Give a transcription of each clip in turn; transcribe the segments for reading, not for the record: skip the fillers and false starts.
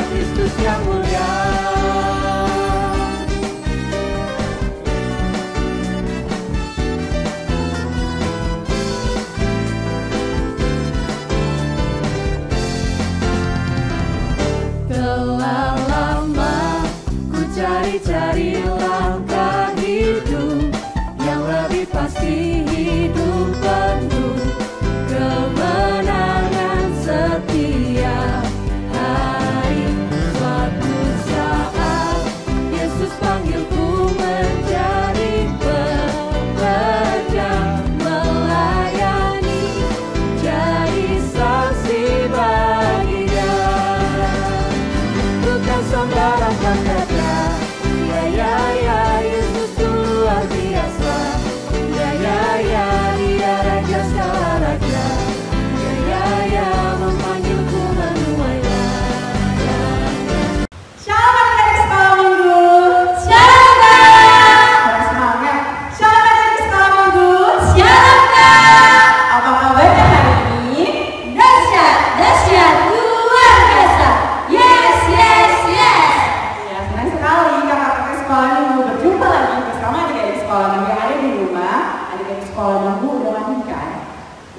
Kristus yang mulia. Telah lama ku cari-cari langkah hidup yang lebih pasti, hidup penuh kemenangan setiap hari. Suatu saat Yesus panggilku menjadi pekerja, melayani, jadi saksi bagi Dia. Bukan sembarang pekerja, ya, Yesus luar biasa. Ya, Dia Raja segala raja. Ya, memanggilku menuai ladang. Shalom adik-adik sekolah minggu. Shalom Kak. Pada semangat. Shalom adik-adik sekolah minggu. Shalom Kak. Apa kabarnya hari ini? Dahsyat, luar biasa. Yes. Ya, senang sekali kakak-kakak sekolah minggu berjumpa lagi bersama adik-adik sekolah minggu yang ada di rumah. Adik-adik sekolah minggu udah mandi kan?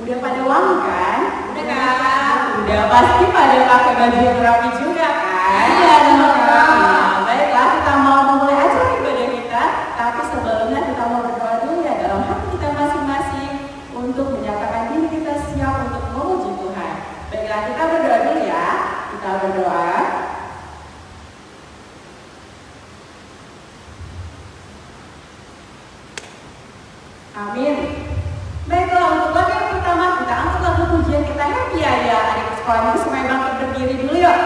Udah pada wangi kan? Udah, Kak. Udah pasti pada pakai baju yang rapi juga kan? Iya, dong, Kak. Nah, baiklah, kita mau memulai acara ibadah kita. Tapi sebelumnya kita mau berdoa dulu ya dalam hati kita masing-masing untuk menyatakan diri kita siap untuk memuji Tuhan. Baiklah, kita berdoa dulu ya. Kita berdoa. Amin. Baiklah, untuk lagu yang pertama kita angkat lagu pujian kita happy ya adik sekolah minggu. Semuanya bangkit berdiri dulu yuk.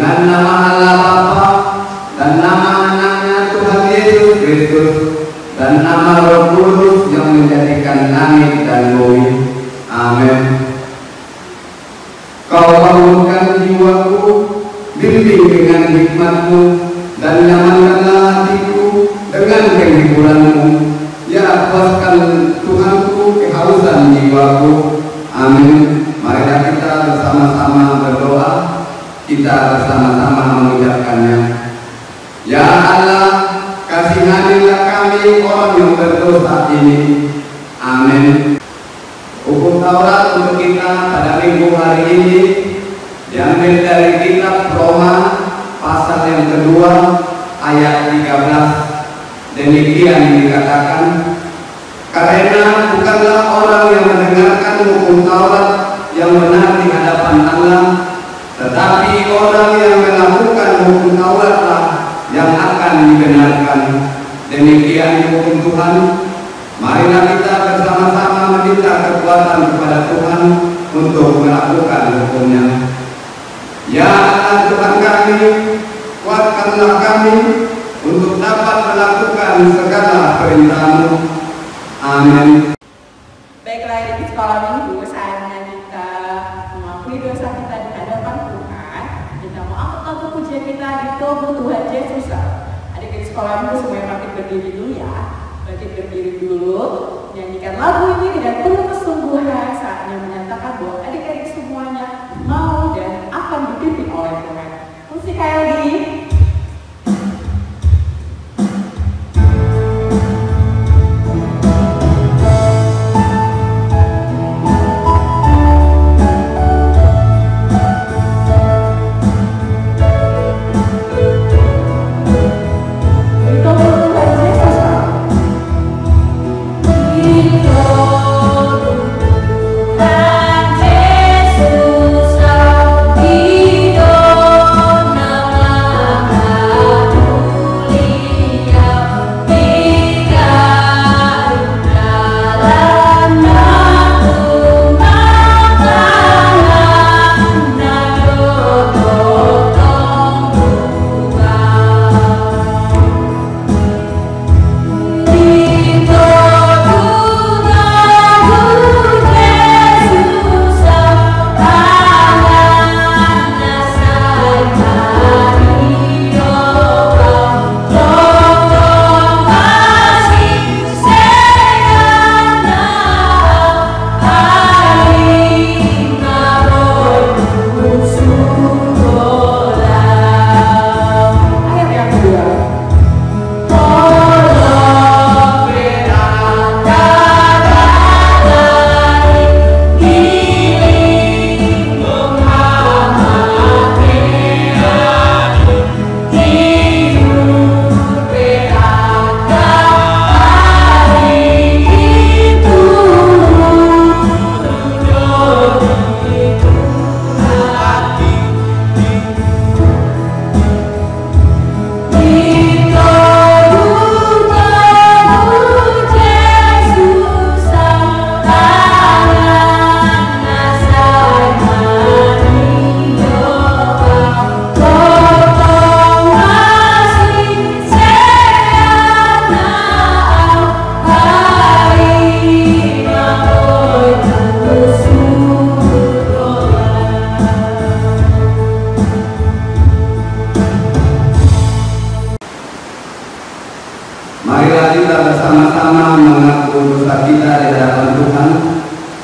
dengan nama Allah Bapa dan nama anaknya Tuhan Yesus Kristus dan nama Roh Kudus yang menjadikan langit dan bumi. Amin. Kau bangunkan jiwaku, bimbing dengan hikmat-Mu, dan nyamankanlah hatiku dengan penghiburan-Mu. Ya, puaskan Tuhanku kehausan jiwaku. Amin. Marilah kita bersama-sama berdoa, kita bersama-sama mengucapkannya. Ya Allah, kasihanilah kami orang yang berdosa ini. Amin. Hukum Taurat untuk kita pada minggu hari ini diambil dari kitab Roma pasal yang kedua ayat 13. Demikian dikatakan, karena bukanlah orang yang mendengarkan hukum Taurat yang benar di hadapan Allah, tetapi orang yang melakukan hukum Tauratlah yang akan dibenarkan. Demikian hukum Tuhan. Marilah kita bersama-sama meminta kekuatan kepada Tuhan untuk melakukan hukumnya. Ya Allah Tuhan kami, kuatkanlah kami untuk dapat melakukan segala perintah-Mu. Amin. Baiklah, di sekolah minggu saatnya kita mengakui dosa kita di hadapan Tuhan. Kita mau angkat pujian kita di tubuh Tuhan Yesus. Adik-adik sekolah minggu semuanya makin berdiri dulu ya. Makin berdiri dulu. Nyanyikan lagu ini dengan penuh kesungguhan. Saatnya menyatakan bahwa adik-adik semuanya mau dan akan dipimpin oleh Tuhan. Musik Kaili. Marilah kita bersama-sama mengaku dosa kita di hadapan Tuhan.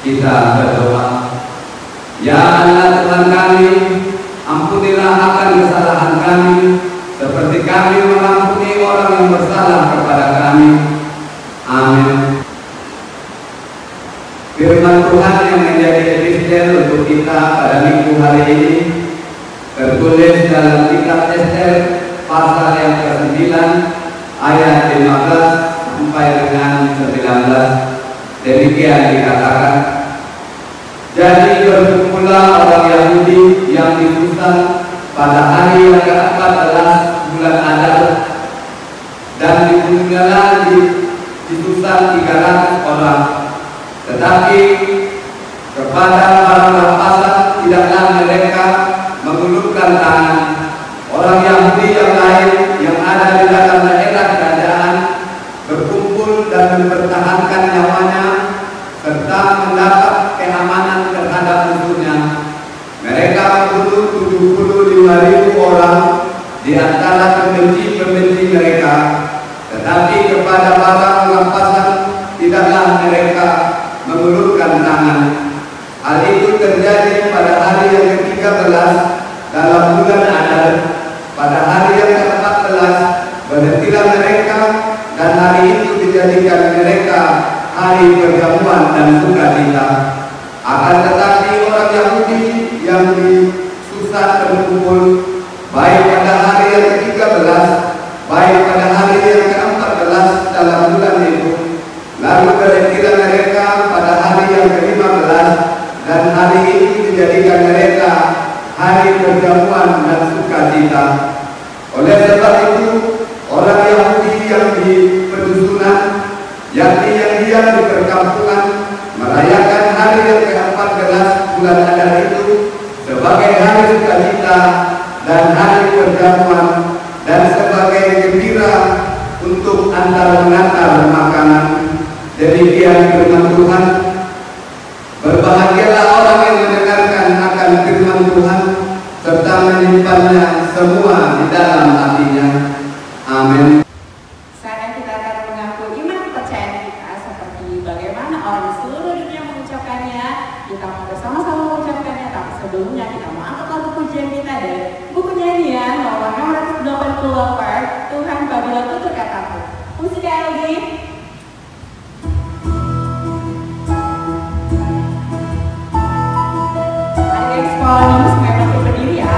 Kita berdoa. Ya Allah Tuhan kami, ampunilah akan kesalahan kami, seperti kami mengampuni orang yang bersalah kepada kami. Amin. Firman Tuhan yang menjadi epistel untuk kita pada minggu hari ini tertulis dalam kitab Ester pasal yang ke-9 ayat 15 sampai dengan 19. Demikian dikatakan, jadi berkumpullah orang Yahudi yang di Susan pada hari yang ke-14 bulan Adar, dan dikunjungilah di Susan 300 orang. Tetapi kepada para pasar tidaklah mereka mengulurkan tangan Yahudi yang lain yang ada di dalam daerah kerajaan berkumpul dan mempertahankan nyawanya serta mendapat keamanan terhadap musuhnya. Mereka membunuh 75.000 orang di antara pembenci-pembenci mereka, tetapi kepada para rampasan tidaklah mereka mengulurkan tangan. Hal itu terjadi pada hari yang ke-13 dalam bulan Adar. Pada hari yang ke-14 berhentilah mereka, dan hari itu dijadikan mereka hari perjamuan dan sukacita. Akan tetapi orang Yahudi yang di Susa terkumpul, baik pada hari yang ke-13, baik pada hari yang ke-14 dalam bulan itu. Lalu berhentilah mereka pada hari yang ke-15, dan hari itu dijadikan mereka hari perjamuan dan sukacita. Oleh sebab itu, orang Yahudi yang di pedusunan, yakni yang diam di perkampungan, merayakan hari yang ke-14 bulan Adar itu sebagai hari sukacita dan hari perjamuan, dan sebagai gembira untuk antar-mengantar makanan. Demikian firman Tuhan. Berbahagialah orang yang mendengarkan akan firman Tuhan serta menyimpannya semua di dalam hatinya. Amin. Sekarang kita akan mengaku iman kepercayaan kita seperti bagaimana orang di seluruh dunia mengucapkannya. Kita mau bersama-sama mengucapkannya, tapi sebelumnya kita mau angkat lagu pujian kita dari buku nyanyian nomor 684, Tuhan Apabila Tutur Kataku. Musik lagi. Kalau semuanya masih berdiri ya.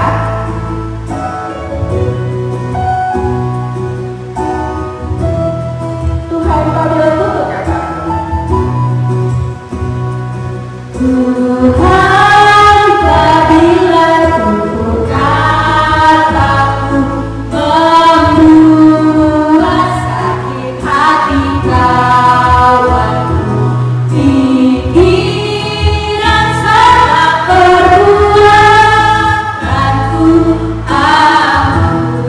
Tuhan apabila tutur kataku. Tuhan apabila tutur kataku, membuat sakit hati kawanku, pikiran serta perbuatanku, apabila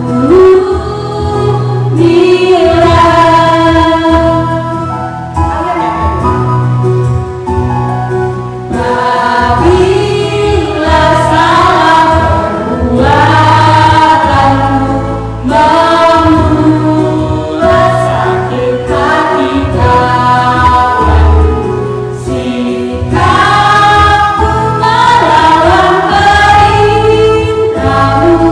salah perbuatanku, membuat sakit hati kawanku, sikapku melawan perintahmu,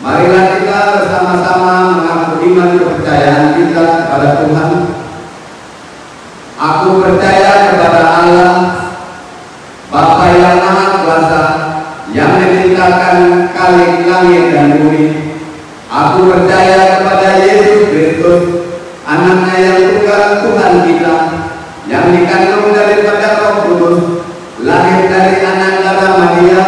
Marilah kita bersama-sama mengaku iman kepercayaan kita kepada Tuhan. Aku percaya kepada Allah, Bapa yang Maha Kuasa, yang menciptakan langit dan bumi. Aku percaya kepada Yesus Kristus, Anaknya yang tunggal Tuhan kita, yang dikandung daripada Roh Kudus, lahir dari anak darah Maria,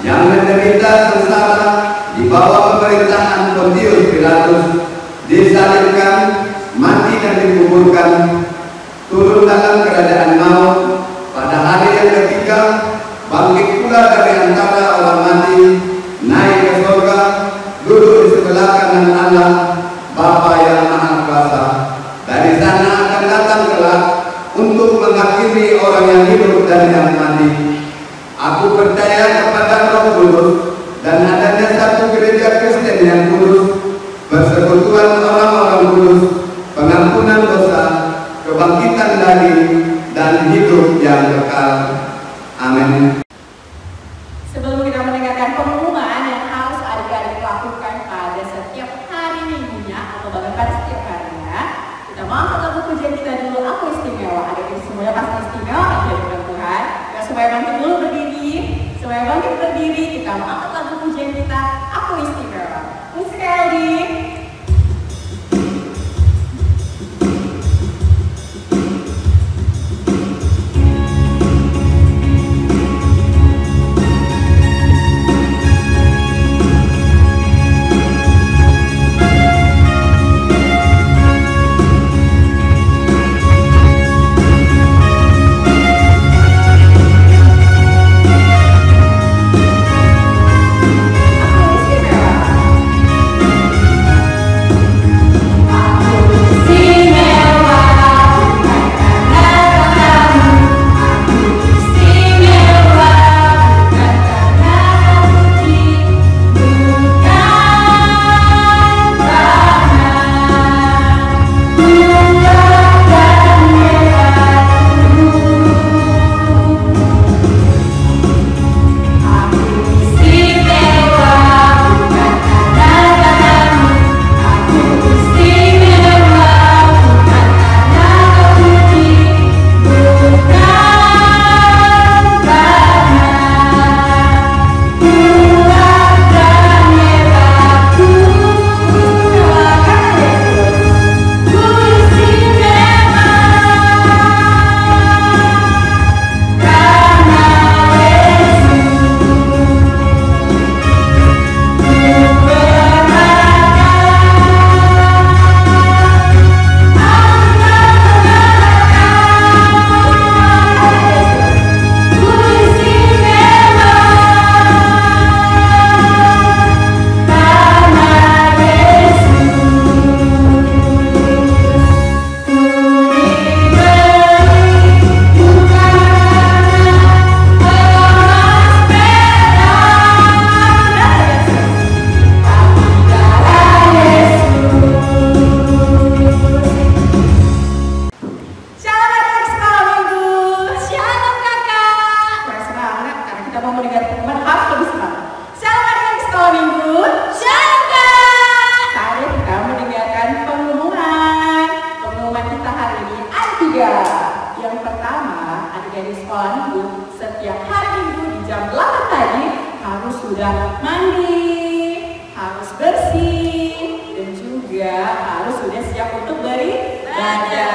yang menderita sengsara di bawah pemerintahan Pontius Pilatus, disalibkan, mati dan dikuburkan, turun dalam keadaan maut, pada hari yang ketiga bangkit pula dari antara orang mati, naik ke surga, duduk di sebelah kanan Allah, Bapa yang Maha Kuasa. Dari sana akan datang kelak untuk mengakhiri orang yang hidup dan yang mati. Aku percaya kepada Roh Kudus dan adanya satu gereja Kristen yang kudus, persekutuan orang-orang kudus, pengampunan dosa, kebangkitan daging, dan hidup yang kekal. Amin. Sebelum kita mendengarkan pengumuman yang harus adik-adik lakukan pada setiap hari minggunya atau bahkan pada setiap harinya, kita mau angkat lagu pujian kita dulu. Aku istimewa. Adik-adik semuanya pasti istimewa kan jadi Tuhan. Kita semuanya bangkit dulu berdiri. Semuanya bangkit berdiri. Kita mau angkat lagu pujian kita. Aku istimewa. Musik lagi. ada,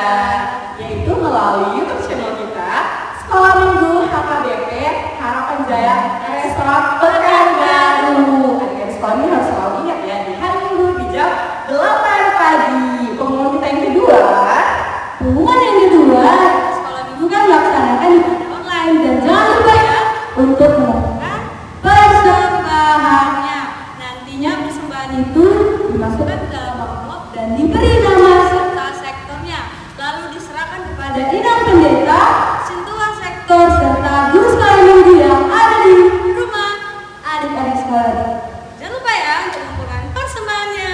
yaitu melalui YouTube channel kita, Sekolah Minggu HKBP Harapan Jaya Restoran Pekanbaru. Adik-adik sekolah ini harus selalu ingat ya, di hari Minggu di jam 8 pagi. Pengumuman kita yang kedua, Sekolah Minggu kan dilaksanakan di online, dan jangan lupa ya untuk mengumumkan persembahannya. Nantinya persembahan itu dimasukkan ke dalam amplop dan diberi nama serta sektornya, lalu diserahkan kepada inang pendeta, sentuhan sektor, serta guru sekolah minggu yang ada di rumah adik-adik sekolah. Jangan lupa ya untuk mengumpulkan persembahannya.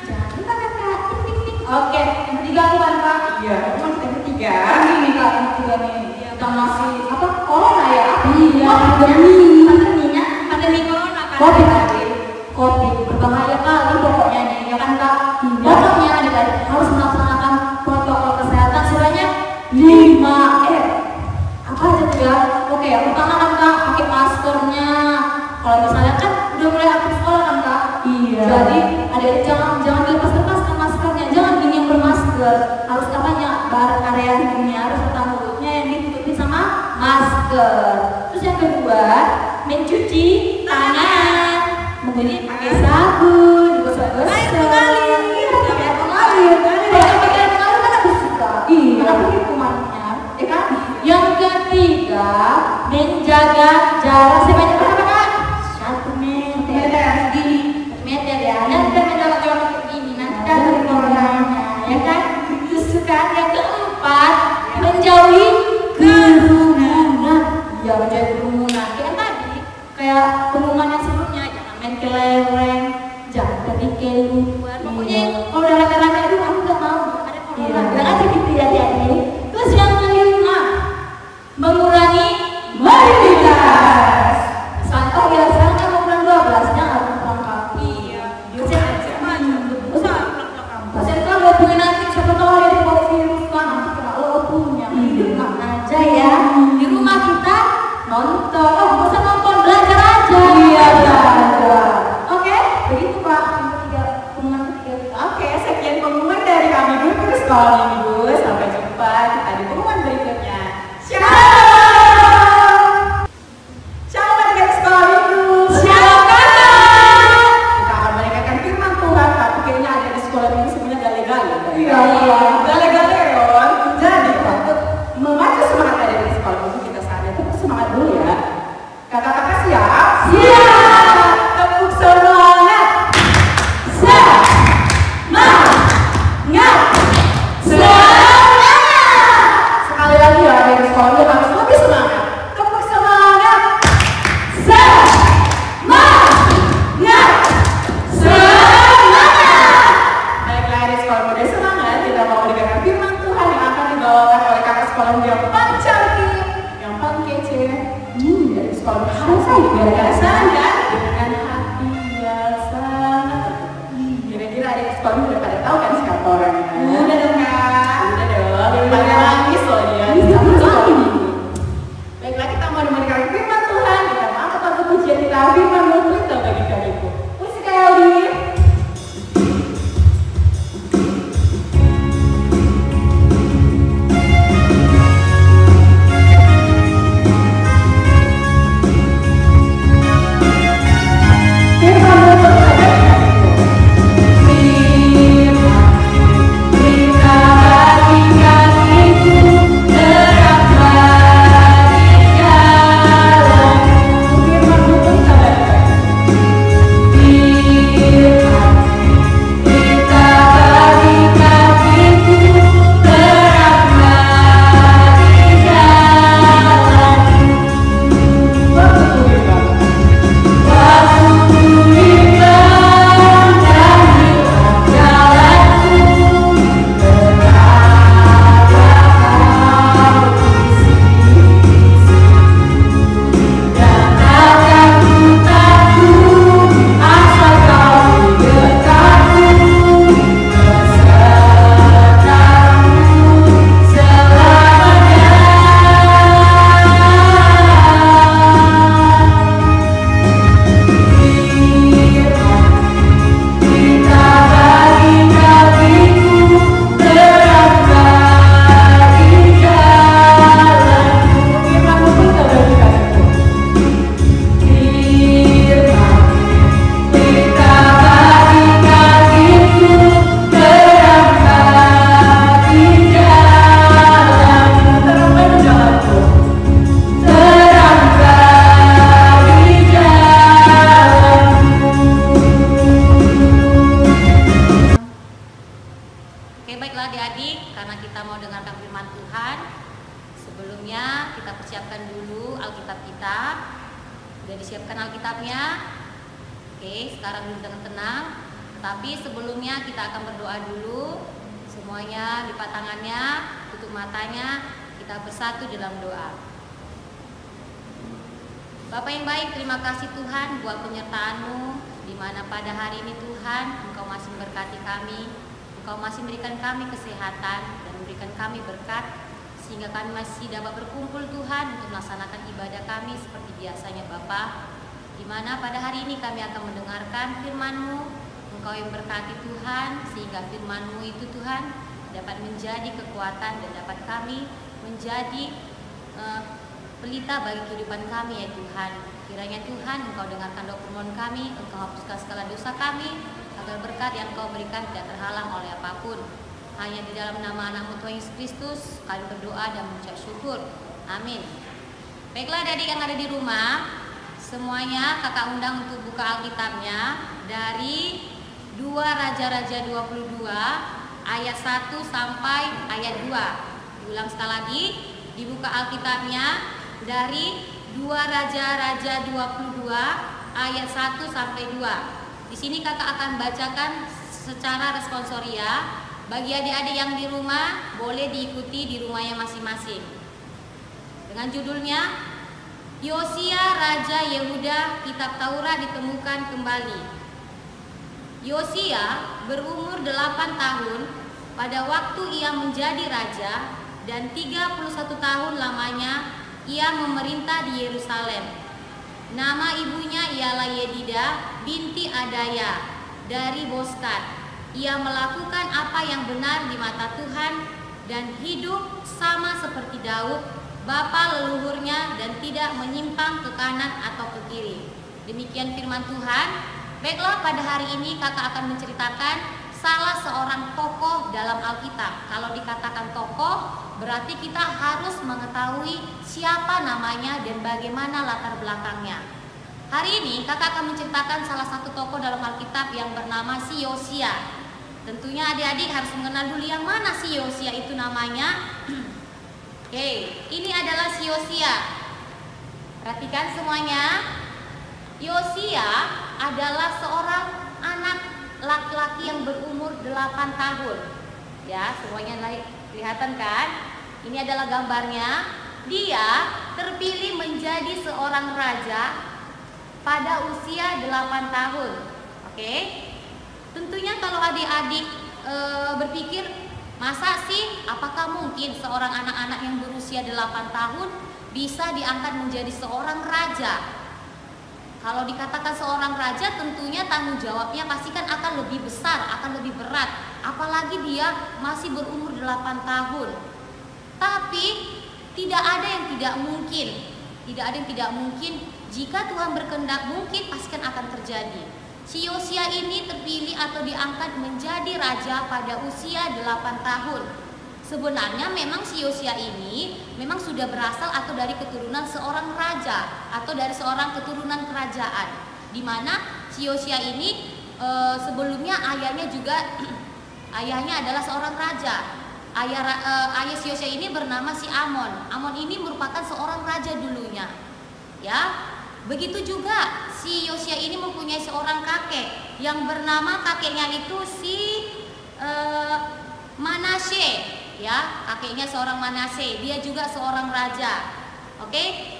Jangan lupa kakak. Oke, yang ketiga bukan Pak? Iya, yang ketiga. Ini Kak, yang ketiga nih. Kita masih apa? Corona ya? Iya, pandemi corona kan. Covid berbahaya kali pokoknya nih, ya kan Kak? Pokoknya adik-adik harus melaksanakan protokol kesehatan sebanyak 5M. Apa aja tuh ya? Oke, yang pertama kan Kak, pakai maskernya. Kalau misalnya kan udah mulai aktif sekolah kan Kak? Iya. Jadi adik-adik jangan dilepas-lepaskan maskernya, jangan gini yang bermasker. Harus apanya? Area hidungnya harus serta mulutnya yang ditutupi sama masker. Terus yang kedua, mencuci tangan. Jadi pakai sabun, digosok-gosok. Air mengalir. Air mengalir kan aku suka. Iya. Kenapa hukumannya? Ya kan? Yang ketiga, menjaga jarak sebanyak berapa Kak? 1 meter. Segini. 1 meter ya. Nanti kita menjaga jarak begini. Nanti kan dari coronanya, ya kan? Terus kan yang keempat, menjauhi kerumunan. Ya, menjauhi kerumunan. Kayak tadi, kayak pengumuman yang sebelumnya. Main kelereng, jangan pergi keluar. Pokoknya kalau udah rame-rame itu aku nggak mau ada corona. Bilang aja gitu ya adik-adik. Terus yang kelima, mengurangi mobilitas. Contoh ya sekarang kan bulan 12-nya harus pulang kampung. Iya. Pasien kan mau punya nanti siapa tahu ada yang bawa virus kan nanti kena lo punya. Di rumah aja ya. Di rumah kita nonton. Oh, nggak usah nonton, belajar aja. Iya. Oke, begitu Pak. Pengumuman ketiga. Oke, sekian pengumuman dari kami dulu ke sekolah minggu. Sampai jumpa kita di pengumuman berikutnya. Shalom. Shalom adik sekolah minggu. Shalom kakak. Kita akan mendengarkan firman Tuhan, tapi kayaknya ada di sekolah minggu semuanya gale-gale. Iya. Gale-gale on. Jadi untuk memacu semangat ada di sekolah minggu kita saatnya tepuk semangat dulu ya. Kakak-kakak siap? Siap. Tepuk semangat. Semangat. Sekali lagi ya, dari sekolah harus lebih semangat. Tepuk semangat. Baiklah dari sekolah muda semangat, kita mau mendengarkan firman Tuhan yang akan dibawakan oleh kakak sekolah yang paling cantik, yang paling kece. Dari sekolah harus biasa dan dengan hati biasa. Kira-kira adik sekolah udah pada tahu kan siapa orangnya? Udah dong Kak. Udah dong. Yang paling nangis loh dia. Baiklah kita mau mendengarkan firman Tuhan. Kita mau angkat pujian kita firman Tuhan bagi kaliku. Musik kali. Firman Oke, baiklah adik-adik, karena kita mau dengarkan firman Tuhan, sebelumnya kita persiapkan dulu Alkitab kita. Sudah disiapkan Alkitabnya? Oke, sekarang duduk dengan tenang. Tapi sebelumnya kita akan berdoa dulu. Semuanya lipat tangannya, tutup matanya, kita bersatu dalam doa. Bapa yang baik, terima kasih Tuhan buat penyertaan-Mu, di mana pada hari ini Tuhan Engkau masih memberkati kami, Engkau masih memberikan kami kesehatan dan memberikan kami berkat, sehingga kami masih dapat berkumpul Tuhan untuk melaksanakan ibadah kami seperti biasanya Bapa, di mana pada hari ini kami akan mendengarkan firman-Mu. Engkau yang berkati Tuhan, sehingga firman-Mu itu Tuhan dapat menjadi kekuatan dan dapat kami menjadi pelita bagi kehidupan kami ya Tuhan. Kiranya Tuhan Engkau dengarkan doa permohonan kami, Engkau hapuskan segala dosa kami, agar berkat yang Engkau berikan tidak terhalang oleh apapun. Hanya di dalam nama anak-Mu Tuhan Yesus Kristus kami berdoa dan mengucap syukur. Amin. Baiklah adik-adik yang ada di rumah, semuanya kakak undang untuk buka Alkitabnya dari 2 Raja-Raja 22 ayat 1 sampai ayat 2. Diulang sekali lagi, dibuka Alkitabnya dari 2 Raja-Raja 22 ayat 1 sampai 2. Di sini kakak akan bacakan secara responsoria. Bagi adik-adik yang di rumah boleh diikuti di rumahnya masing-masing. Dengan judulnya Yosia Raja Yehuda, Kitab Taurat ditemukan kembali. Yosia berumur 8 tahun pada waktu ia menjadi raja, dan 31 tahun lamanya ia memerintah di Yerusalem. Nama ibunya ialah Yedida binti Adaya dari Boskat. Ia melakukan apa yang benar di mata Tuhan dan hidup sama seperti Daud, bapa leluhurnya, dan tidak menyimpang ke kanan atau ke kiri. Demikian firman Tuhan. Baiklah, pada hari ini kakak akan menceritakan salah seorang tokoh dalam Alkitab. Kalau dikatakan tokoh, berarti kita harus mengetahui siapa namanya dan bagaimana latar belakangnya. Hari ini kakak akan menceritakan salah satu tokoh dalam Alkitab yang bernama si Yosia. Tentunya adik-adik harus mengenal dulu yang mana si Yosia itu namanya. Oke, ini adalah si Yosia. Perhatikan semuanya. Yosia adalah seorang anak laki-laki yang berumur 8 tahun. Ya, semuanya kelihatan kan? Ini adalah gambarnya. Dia terpilih menjadi seorang raja pada usia 8 tahun. Oke. Tentunya kalau adik-adik berpikir, masa sih apakah mungkin seorang anak-anak yang berusia 8 tahun bisa diangkat menjadi seorang raja? Kalau dikatakan seorang raja, tentunya tanggung jawabnya pasti kan akan lebih besar, akan lebih berat. Apalagi dia masih berumur 8 tahun. Tapi tidak ada yang tidak mungkin. Tidak ada yang tidak mungkin. Jika Tuhan berkehendak, mungkin pasti akan terjadi. Si Yosia ini terpilih atau diangkat menjadi raja pada usia 8 tahun. Sebenarnya memang si Yosia ini memang sudah berasal atau dari keturunan seorang raja atau dari seorang keturunan kerajaan, di mana si Yosia ini sebelumnya ayahnya juga ayahnya adalah seorang raja. Ayah si Yosia ini bernama si Amon. Amon ini merupakan seorang raja dulunya. Ya, begitu juga si Yosia ini mempunyai seorang kakek yang bernama kakeknya itu si Manasye. Ya, kakeknya seorang Manasye, dia juga seorang raja. Oke,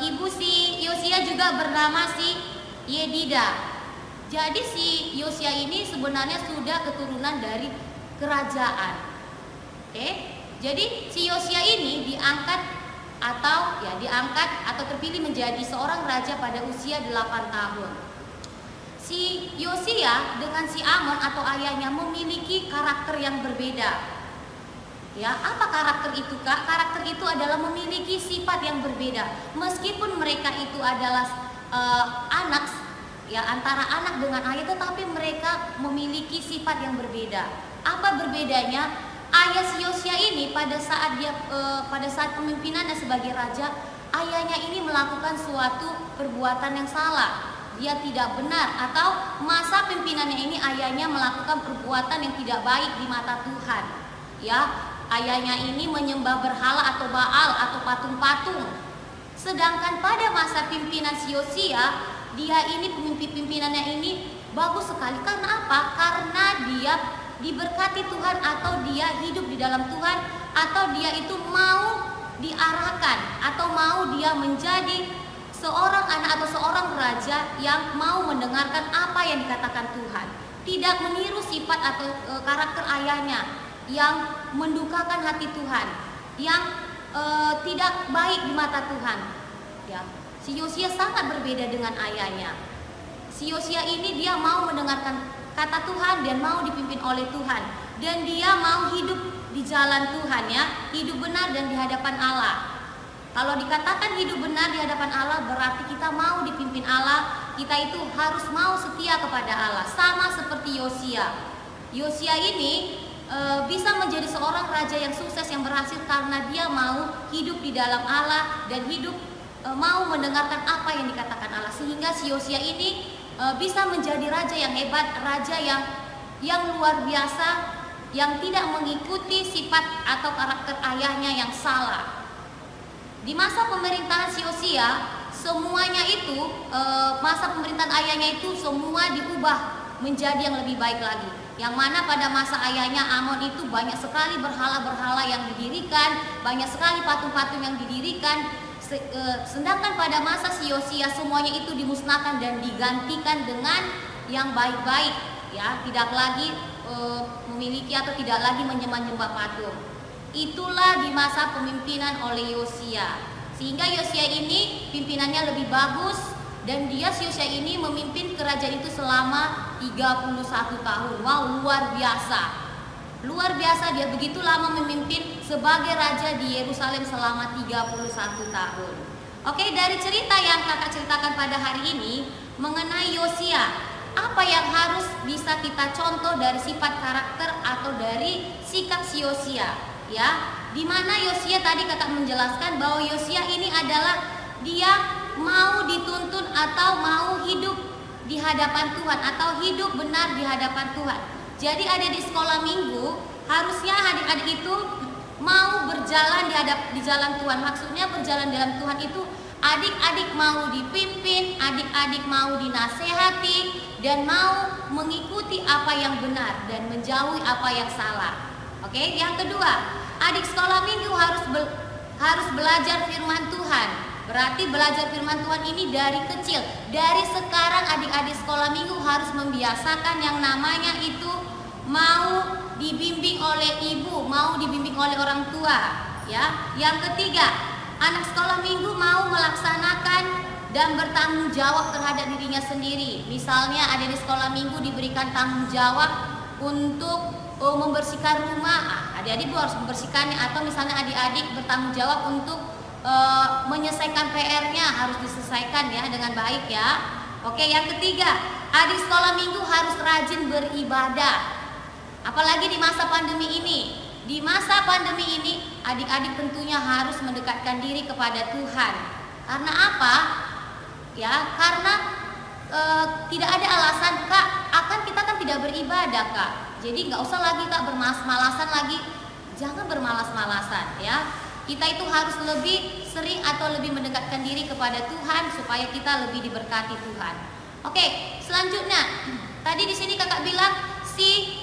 ibu si Yosia juga bernama si Yedida. Jadi si Yosia ini sebenarnya sudah keturunan dari kerajaan. Oke, jadi si Yosia ini diangkat atau terpilih menjadi seorang raja pada usia 8 tahun. Si Yosia dengan si Amon atau ayahnya memiliki karakter yang berbeda. Ya, apa karakter itu, Kak? Karakter itu adalah memiliki sifat yang berbeda. Meskipun mereka itu adalah anak, ya, antara anak dengan ayah, tetapi mereka memiliki sifat yang berbeda. Apa berbedanya? Ayah si Yosia ini pada saat pemimpinannya sebagai raja, ayahnya ini melakukan suatu perbuatan yang salah. dia tidak benar, atau masa pimpinannya ini ayahnya melakukan perbuatan yang tidak baik di mata Tuhan. Ya, ayahnya ini menyembah berhala atau Baal atau patung-patung. Sedangkan pada masa pimpinan si Yosia, dia ini pimpinannya ini bagus sekali. Karena apa? Karena dia diberkati Tuhan, atau dia hidup di dalam Tuhan, atau dia itu mau diarahkan, atau mau dia menjadi seorang anak atau seorang raja yang mau mendengarkan apa yang dikatakan Tuhan, tidak meniru sifat atau karakter ayahnya yang mendukakan hati Tuhan, yang tidak baik di mata Tuhan. Ya, si Yosia sangat berbeda dengan ayahnya. Si Yosia ini dia mau mendengarkan kata Tuhan dan mau dipimpin oleh Tuhan, dan dia mau hidup di jalan Tuhan, ya, hidup benar dan di hadapan Allah. Kalau dikatakan hidup benar di hadapan Allah, berarti kita mau dipimpin Allah, kita itu harus mau setia kepada Allah, sama seperti Yosia. Yosia ini bisa menjadi seorang raja yang sukses, yang berhasil karena dia mau hidup di dalam Allah dan hidup mau mendengarkan apa yang dikatakan Allah, sehingga si Yosia ini bisa menjadi raja yang hebat, raja yang luar biasa, yang tidak mengikuti sifat atau karakter ayahnya yang salah. Di masa pemerintahan si Yosia, semuanya itu masa pemerintahan ayahnya itu semua diubah menjadi yang lebih baik lagi. Yang mana pada masa ayahnya Amon itu banyak sekali berhala-berhala yang didirikan, banyak sekali patung-patung yang didirikan. Sedangkan pada masa si Yosia semuanya itu dimusnahkan dan digantikan dengan yang baik-baik, ya, tidak lagi memiliki atau tidak lagi menyembah-nyembah patung. Itulah di masa pemimpinan oleh Yosia, sehingga Yosia ini pimpinannya lebih bagus, dan dia si Yosia ini memimpin kerajaan itu selama 31 tahun. Wow, luar biasa. Luar biasa, dia begitu lama memimpin sebagai raja di Yerusalem selama 31 tahun. Oke, dari cerita yang kakak ceritakan pada hari ini mengenai Yosia, apa yang harus bisa kita contoh dari sifat karakter atau dari sikap si Yosia, ya? Dimana Yosia tadi kakak menjelaskan bahwa Yosia ini adalah dia mau dituntun atau mau hidup di hadapan Tuhan, atau hidup benar di hadapan Tuhan. Jadi ada di sekolah minggu, harusnya adik-adik itu mau berjalan di jalan Tuhan. Maksudnya berjalan dalam Tuhan itu adik-adik mau dipimpin, adik-adik mau dinasehati, dan mau mengikuti apa yang benar dan menjauhi apa yang salah. Oke, yang kedua, adik sekolah minggu harus belajar firman Tuhan. Berarti belajar firman Tuhan ini dari kecil. Dari sekarang adik-adik sekolah minggu harus membiasakan yang namanya itu mau dibimbing oleh ibu, mau dibimbing oleh orang tua, ya. Yang ketiga, anak sekolah minggu mau melaksanakan dan bertanggung jawab terhadap dirinya sendiri. Misalnya ada di sekolah minggu diberikan tanggung jawab untuk membersihkan rumah, adik-adik harus membersihkannya. Atau misalnya adik-adik bertanggung jawab untuk menyelesaikan PR-nya, harus diselesaikan ya dengan baik, ya. Oke, yang ketiga, adik sekolah minggu harus rajin beribadah. Apalagi di masa pandemi ini. Di masa pandemi ini adik-adik tentunya harus mendekatkan diri kepada Tuhan. Karena apa? Ya, karena tidak ada alasan, Kak, kita kan tidak beribadah, Kak. Jadi nggak usah lagi, Kak, bermalas-malasan lagi. Jangan bermalas-malasan, ya. Kita itu harus lebih sering atau lebih mendekatkan diri kepada Tuhan supaya kita lebih diberkati Tuhan. Oke, selanjutnya tadi di sini kakak bilang si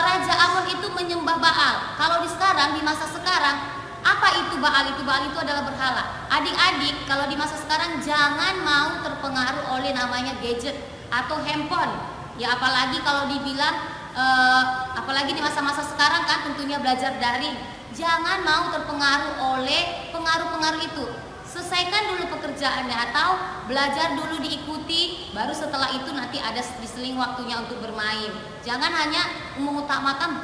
Raja Amon itu menyembah Baal. Kalau di masa sekarang, apa itu Baal? Baal itu adalah berhala. Adik-adik, kalau di masa sekarang jangan mau terpengaruh oleh namanya gadget atau handphone. Ya, apalagi kalau dibilang, apalagi di masa-masa sekarang kan tentunya belajar daring. Jangan mau terpengaruh oleh pengaruh-pengaruh itu. Selesaikan dulu pekerjaannya atau belajar dulu diikuti, baru setelah itu nanti ada diseling waktunya untuk bermain. Jangan hanya mengutamakan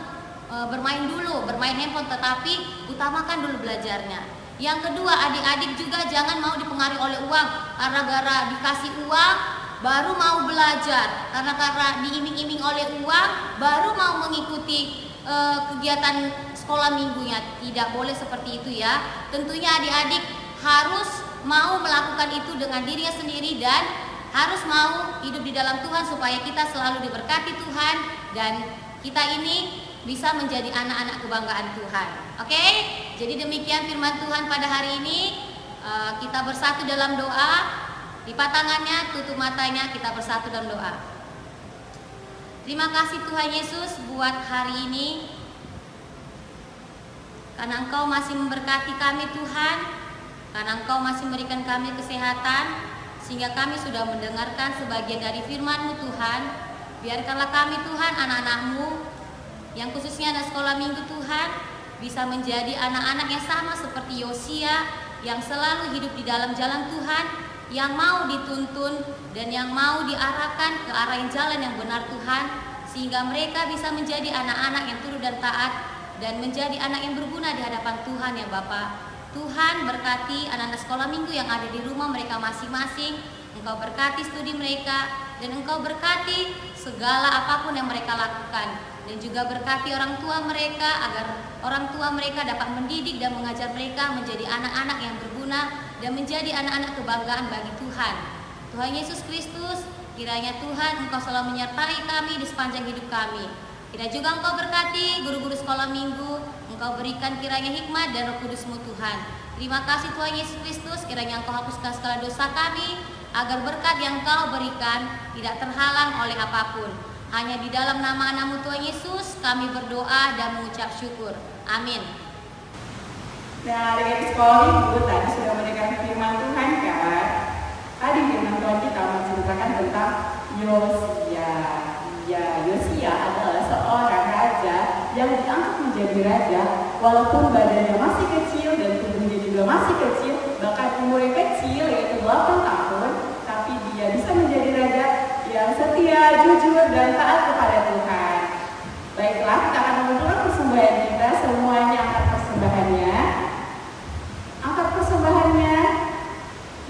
bermain handphone, tetapi utamakan dulu belajarnya. Yang kedua, adik-adik juga jangan mau dipengaruhi oleh uang. Karena gara dikasih uang baru mau belajar, karena diiming-iming oleh uang baru mau mengikuti kegiatan sekolah minggunya. Tidak boleh seperti itu, ya. Tentunya adik-adik harus mau melakukan itu dengan dirinya sendiri dan harus mau hidup di dalam Tuhan supaya kita selalu diberkati Tuhan dan kita ini bisa menjadi anak-anak kebanggaan Tuhan. Oke? Jadi demikian firman Tuhan pada hari ini. Kita bersatu dalam doa. Lipat tangannya, tutup matanya, kita bersatu dalam doa. Terima kasih Tuhan Yesus buat hari ini, karena Engkau masih memberkati kami Tuhan, karena Engkau masih memberikan kami kesehatan, sehingga kami sudah mendengarkan sebagian dari firman-Mu Tuhan. Biarkanlah kami Tuhan, anak-anak-Mu, yang khususnya anak sekolah minggu Tuhan, bisa menjadi anak-anak yang sama seperti Yosia, yang selalu hidup di dalam jalan Tuhan, yang mau dituntun dan yang mau diarahkan ke arah jalan yang benar Tuhan, sehingga mereka bisa menjadi anak-anak yang turut dan taat dan menjadi anak yang berguna di hadapan Tuhan ya Bapa. Tuhan berkati anak-anak sekolah minggu yang ada di rumah mereka masing-masing. Engkau berkati studi mereka dan Engkau berkati segala apapun yang mereka lakukan, dan juga berkati orang tua mereka agar orang tua mereka dapat mendidik dan mengajar mereka menjadi anak-anak yang berguna dan menjadi anak-anak kebanggaan bagi Tuhan. Tuhan Yesus Kristus, kiranya Tuhan Engkau selalu menyertai kami di sepanjang hidup kami. Kiranya juga Engkau berkati guru-guru sekolah minggu, Engkau berikan kiranya hikmat dan Roh Kudus-Mu Tuhan. Terima kasih Tuhan Yesus Kristus, kiranya Engkau hapuskan segala dosa kami, agar berkat yang Engkau berikan tidak terhalang oleh apapun. Hanya di dalam nama-Mu Tuhan Yesus kami berdoa dan mengucap syukur. Amin. Nah, adik-adik sekolah minggu tadi sudah mendengar firman Tuhan kan? Tadi firman Tuhan kita menceritakan tentang Yosia. Ya, Yosia adalah seorang raja yang diangkat menjadi raja, walaupun badannya masih kecil dan tubuhnya juga masih kecil, bahkan umurnya kecil yaitu 8 tahun, tapi dia bisa menjadi raja yang setia, jujur, dan taat kepada Tuhan. Baiklah, kita akan mengumpulkan persembahan kita, semuanya angkat persembahannya. Angkat persembahannya.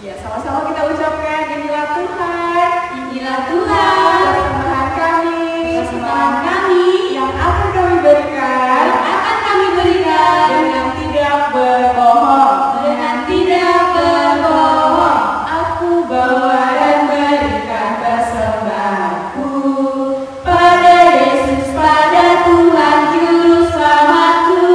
Ya, sama-sama kita ucapkan, inilah Tuhan, Inilah Tuhan, persembahan kami, persembahan kami yang akan kami berikan yang akan kami berikan dengan tidak berbohong. dengan tidak berbohong. Aku bawa dan berikan persembahanku Pada Yesus, pada Tuhan Juru Selamatku.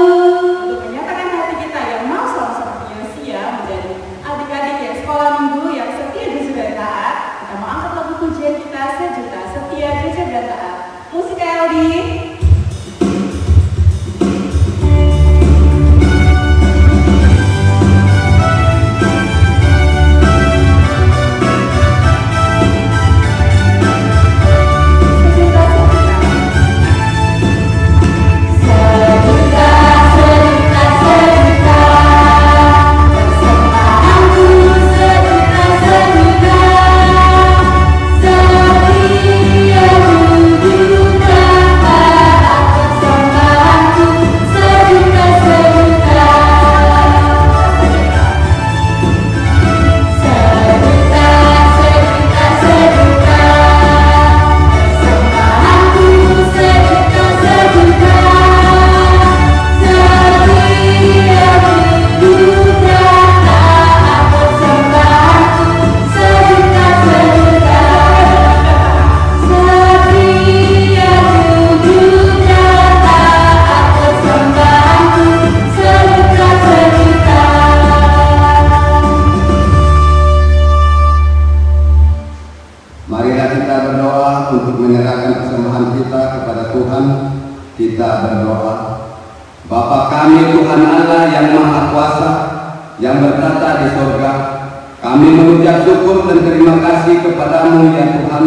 untuk menyatakan hati kita yang mau sama seperti Yosia menjadi adik-adik yang sekolah minggu yang setia, jujur, dan taat. Kita mau angkat lagu pujian kita, sejuta setia, jujur, dan taat. Musik Eldi. Marilah kita berdoa untuk menyerahkan persembahan kita kepada Tuhan. Kita berdoa. Bapa kami Tuhan Allah yang Maha Kuasa, yang bertata di sorga, kami mengucap syukur dan terima kasih kepadamu ya Tuhan,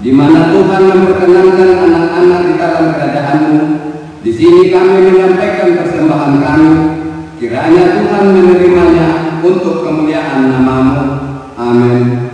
di mana Tuhan memperkenankan anak-anak di dalam kerajaan-Mu. Di sini kami menyampaikan persembahan kami. Kiranya Tuhan menerimanya untuk kemuliaan nama-Mu. Amin. Kiranya Tuhan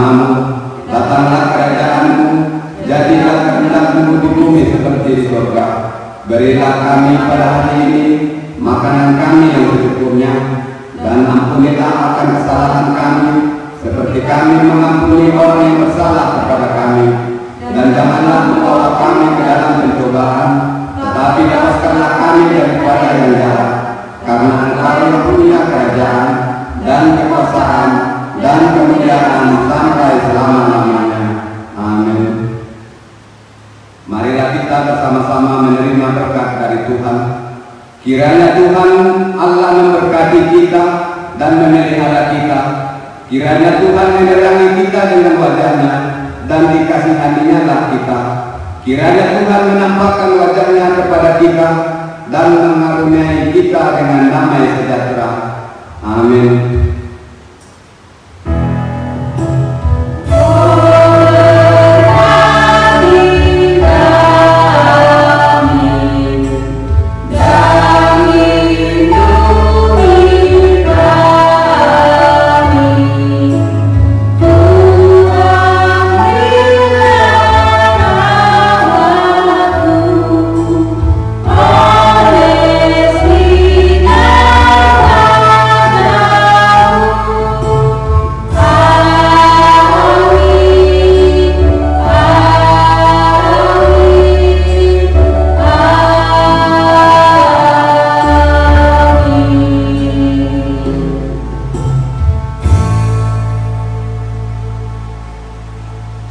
nama-Mu, datanglah kerajaan-Mu, jadilah kehendak-Mu di bumi seperti di surga. Berilah kami pada hari ini makanan kami yang secukupnya, dan ampunilah akan kesalahan kami, seperti kami mengampuni orang yang bersalah kepada kami. Dan janganlah membawa kami ke dalam pencobaan, tetapi lepaskanlah kami daripada yang jahat. Karena Engkau yang punya kerajaan dan kekuasaan dan kemuliaan sampai selama-lamanya. Amin. Marilah kita bersama-sama menerima berkat dari Tuhan. Kiranya Tuhan Allah memberkati kita dan memelihara kita. Kiranya Tuhan menerangi kita dengan wajah-Nya dan dikasihaninya lah kita. Kiranya Tuhan menampakkan wajah-Nya kepada kita dan mengaruniai kita dengan damai sejahtera. Amin.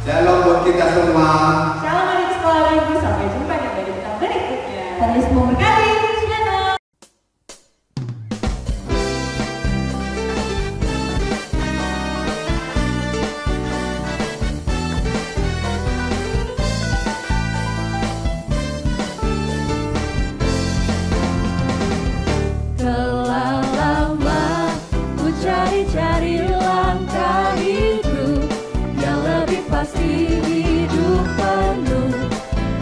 Shalom buat kita semua. Shalom adik sekolah Minggu, sampai jumpa di video kita berikutnya. Tuhan Yesus memberkati. Shalom. Telah lama ku cari-cari langkah hidup yang lebih pasti, hidup penuh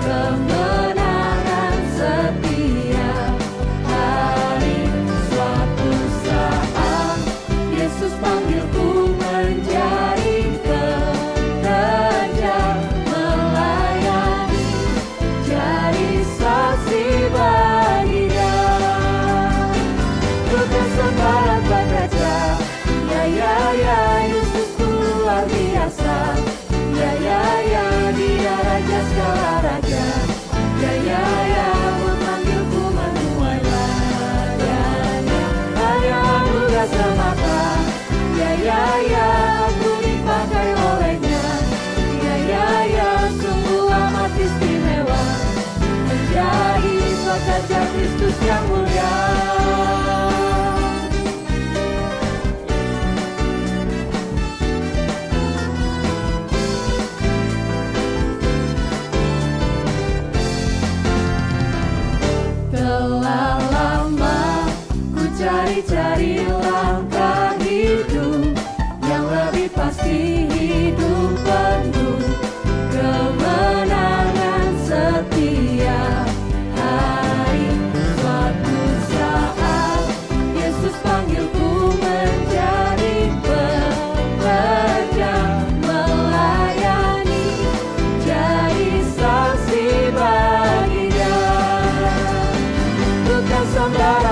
kemenangan setia. Hari suatu saat Yesus panggilku menjadi pekerja melayani, jadi saksi bagi Dia. Bukan sembarang pekerja, ya Yesus luar biasa. Ya Dia Raja segala raja. Ya memanggilku menuai ladanya. Hanya anugerah semata. Ya aku dipakai olehnya. Ya sungguh amat istimewa menjadi pekerja Kristus yang mulia. Telah lama ku cari-cari langkah hidup yang lebih pasti, hidup penuh kemenangan setia. Hari suatu saat Yesus panggilku menjadi pekerja melayani, jadi saksi bagi Dia. Bukan sembarang